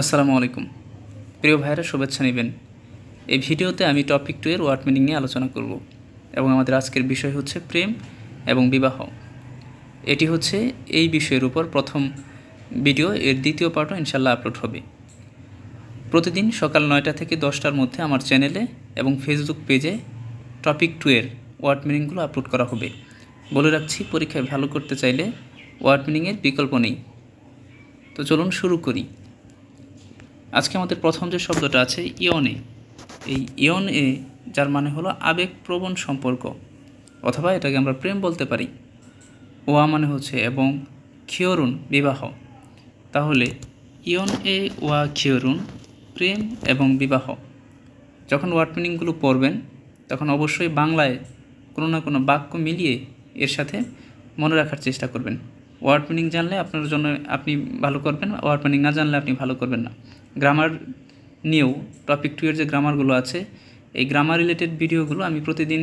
আসসালামু আলাইকুম প্রিয় ভাইরা, শুভেচ্ছা নেবেন। এই ভিডিওতে আমি টপিক 2 এর ওয়ার্ড মিনিং নিয়ে আলোচনা করব এবং আমাদের আজকের বিষয় হচ্ছে প্রেম এবং বিবাহ। এটি হচ্ছে এই বিষয়ের উপর প্রথম ভিডিও, এর দ্বিতীয় পার্টও ইনশাল্লাহ আপলোড হবে। প্রতিদিন সকাল 9টা থেকে 10টার মধ্যে আমার চ্যানেলে এবং ফেসবুক পেজে টপিক 2 এর ওয়ার্ড মিনিংগুলো আপলোড করা হবে। বলে রাখছি, পরীক্ষায় ভালো করতে চাইলে ওয়ার্ড মিনিংয়ের বিকল্প নেই। তো চলুন শুরু করি। আজকে আমাদের প্রথম যে শব্দটা আছে ইয়নে, এই ইয়নে যার মানে হলো আবেগপ্রবণ সম্পর্ক, অথবা এটাকে আমরা প্রেম বলতে পারি। ওয়া মানে হচ্ছে এবং, খিয়রুন বিবাহ। তাহলে ইয়ন এ ওয়া খিয়রুন, প্রেম এবং বিবাহ। যখন ওয়ার্ড মিনিংগুলো পড়বেন তখন অবশ্যই বাংলায় কোনো না কোনো বাক্য মিলিয়ে এর সাথে মনে রাখার চেষ্টা করবেন। ওয়ার্ড মিনিং জানলে আপনার জন্য আপনি ভালো করবেন, ওয়ার্ড মিনিং না জানলে আপনি ভালো করবেন না। গ্রামার নিয়েও টপিক 2 এর যে গ্রামারগুলো আছে, এই গ্রামার রিলেটেড ভিডিওগুলো আমি প্রতিদিন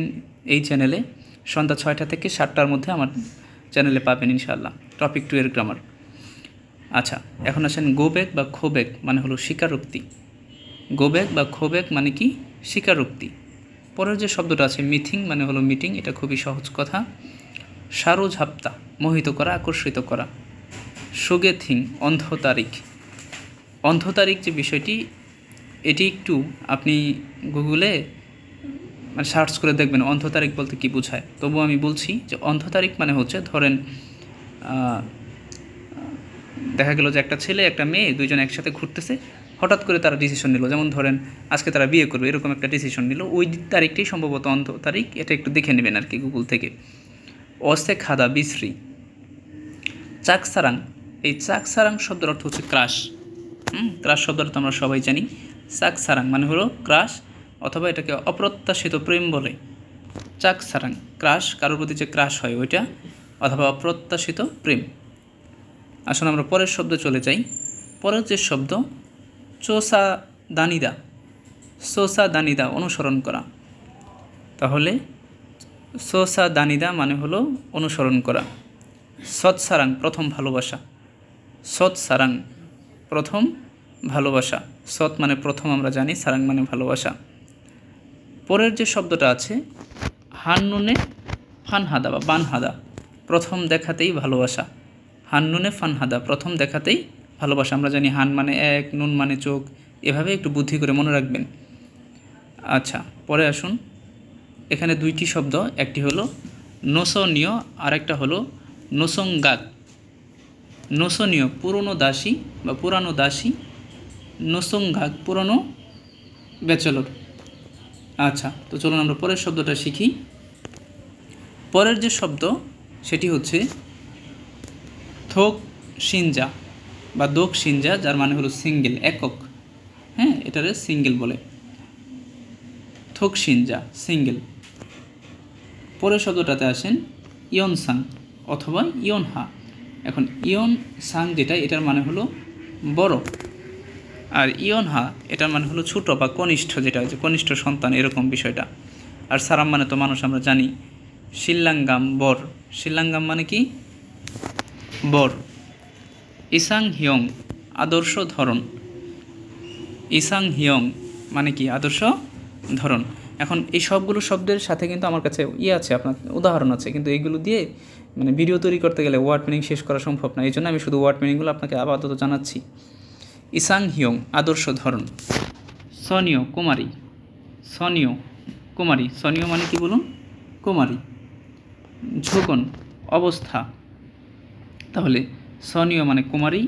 এই চ্যানেলে সন্ধ্যা 6টা থেকে 7টার মধ্যে আমার চ্যানেলে পাবেন ইনশাআল্লাহ, টপিক 2 এর গ্রামার। আচ্ছা, এখন আসেন গো ব্যাক বা খো ব্যাক মানে হলো স্বীকারোক্তি। গো ব্যাক বা খো ব্যাক মানে কি? স্বীকারোক্তি। পরের যে শব্দটা আছে মিথিং মানে হলো মিটিং, এটা খুবই সহজ কথা। সারো ঝাপ্তা মোহিত করা, আকর্ষিত করা। সুগে থিং অন্ধ তারিখ। অন্ধ তারিখ যে বিষয়টি, এটি একটু আপনি গুগলে সার্চ করে দেখবেন অন্ধ তারিখ বলতে কী বোঝায়। তবু আমি বলছি যে অন্ধ তারিখ মানে হচ্ছে, ধরেন দেখা গেল যে একটা ছেলে একটা মেয়ে দুইজন একসাথে ঘুরতেছে, হঠাৎ করে তারা ডিসিশন নিল, যেমন ধরেন আজকে তারা বিয়ে করবে, এরকম একটা ডিসিশন নিল, ওই তারিখটাই সম্ভবত অন্ধ তারিখ। এটা একটু দেখে নেবেন আর কি গুগল থেকে। অস্তে খাদা বিশ্রী। চাকসারাং, এই চাকসারাং শব্দের অর্থ হচ্ছে ক্রাশ। ক্রাশ শব্দটা তো আমরা সবাই জানি। চাকসারাং মানে হলো ক্রাশ, অথবা এটাকে অপ্রত্যাশিত প্রেম বলে। চাকসারাং ক্রাশ, কারোর প্রতি যে ক্রাশ হয় ওইটা, অথবা অপ্রত্যাশিত প্রেম। আসলে আমরা পরের শব্দে চলে যাই। পরের যে শব্দ চোসা দানিদা। সোসা দানিদা অনুসরণ করা। তাহলে সোসা দানিদা মানে হলো অনুসরণ করা। সৎসারাং প্রথম ভালোবাসা। সৎসারাং প্রথম ভালোবাসা। সৎ মানে প্রথম আমরা জানি, সারাং মানে ভালোবাসা। পরের যে শব্দটা আছে হান্নুনে ফানহাদা বা বানহাদা, প্রথম দেখাতেই ভালোবাসা। হান্নুনে ফানহাদা প্রথম দেখাতেই ভালোবাসা। আমরা জানি হান মানে এক, নুন মানে চোখ, এভাবে একটু বুদ্ধি করে মনে রাখবেন। আচ্ছা, পরে আসুন। এখানে দুইটি শব্দ, একটি হলো নোসনীয়, আরেকটা হলো নোসঙ্গাক। নোসনীয় পুরনো দাসী বা পুরানো দাসী, নোসঙ্গাক পুরনো ব্যাচেলর। আচ্ছা, তো চলুন আমরা পরের শব্দটা শিখি। পরের যে শব্দ সেটি হচ্ছে থোক সিনজা বা দোক সিনজা, যার মানে হলো সিঙ্গেল, একক। হ্যাঁ, এটারে সিঙ্গেল বলে। থোক সিনজা সিঙ্গেল। পরের শব্দটাতে আসেন ইয়ন সাং অথবা ইয়ন হা। এখন ইয়ন সাং যেটা, এটার মানে হলো বড়, আর ইয়ন হা এটার মানে হলো ছোট বা কনিষ্ঠ, যেটা হচ্ছে কনিষ্ঠ সন্তান, এরকম বিষয়টা। আর সারাম মানে তো মানুষ আমরা জানি। শিল্লাঙ্গাম বর। শিল্লাঙ্গাম মানে কি? বর। ইসাং হিয়ং আদর্শ ধরন। ইসাং হিয়ং মানে কি? আদর্শ ধরন। এখন এই সবগুলো শব্দের সাথে কিন্তু আমার কাছে আছে, আপনার উদাহরণ আছে, কিন্তু এইগুলো দিয়ে মানে ভিডিও তৈরি করতে গেলে ওয়ার্ড মিনিং শেষ করা সম্ভব না। এই জন্য আমি শুধু ওয়ার্ড মিনিংগুলো আপনাকে আপাতত জানাচ্ছি। ইসাং হিয়ং আদর্শ ধরন। সনীয় কুমারী। সনীয় কুমারী। সনীয় মানে কি বলুন? কুমারী। ঝোকন অবস্থা। তাহলে সনীয় মানে কুমারী,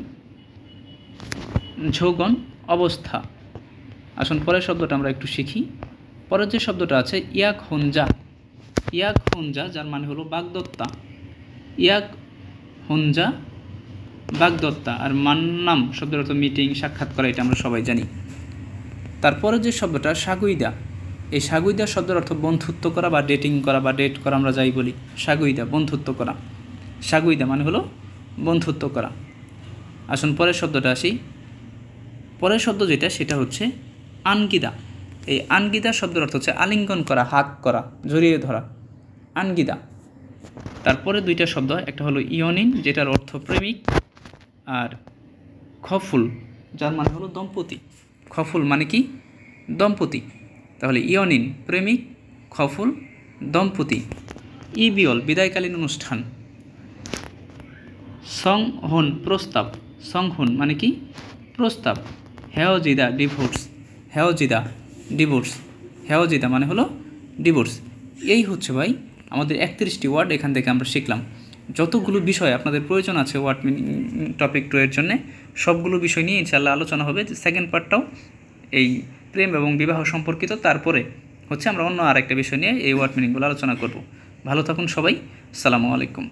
ঝোগন অবস্থা। আসুন পরের শব্দটা আমরা একটু শিখি। পরের যে শব্দটা আছে ইয়াক হুঞ্জা। ইয়াক হুঞ্জা যার মানে হলো বাগদত্তা। ইয়াক হুঞ্জা বাগদত্তা। আর মান্নাম শব্দের অর্থ মিটিং, সাক্ষাৎ করা, এটা আমরা সবাই জানি। তারপরে যে শব্দটা সাগুইদা, এই সাগুইদা শব্দের অর্থ বন্ধুত্ব করা বা ডেটিং করা বা ডেট করা, আমরা যাই বলি। সাগুইদা বন্ধুত্ব করা। সাগুইদা মানে হলো বন্ধুত্ব করা। আসুন পরের শব্দটা আসি। পরের শব্দ যেটা, সেটা হচ্ছে আনগিদা। এই আনগিদা শব্দের অর্থ হচ্ছে আলিঙ্গন করা, হাত করা, জড়িয়ে ধরা। আনগিদা। তারপরে দুইটা শব্দ, একটা হলো ইয়নিন যেটার অর্থ প্রেমিক, আর খফুল যার মানে হলো দম্পতি। খফুল মানে কি? দম্পতি। তাহলে ইয়নিন প্রেমিক, খফুল দম্পতি। ইবিয়ল বিদায়কালীন অনুষ্ঠান। সংহন প্রস্তাব, সংহন মানে কি? প্রস্তাব। হেওজিদা ডিভোর্স, হেওজিদা ডিভোর্স, হেওজিদা মানে হলো ডিভোর্স। এই হচ্ছে ভাই আমাদের 31টি ওয়ার্ড এখান থেকে আমরা শিখলাম। যতগুলো বিষয় আপনাদের প্রয়োজন আছে ওয়ার্ড মিনিং টপিক 2 এর জন্য সবগুলো বিষয় নিয়ে ইনশাআল্লাহ আলোচনা হবে। সেকেন্ড পার্টটাও এই প্রেম এবং বিবাহ সম্পর্কিত। তারপরে হচ্ছে আমরা অন্য আরেকটা বিষয় নিয়ে এই ওয়ার্ড মিনিংগুলো আলোচনা করব। ভালো থাকুন সবাই। আসসালামু আলাইকুম।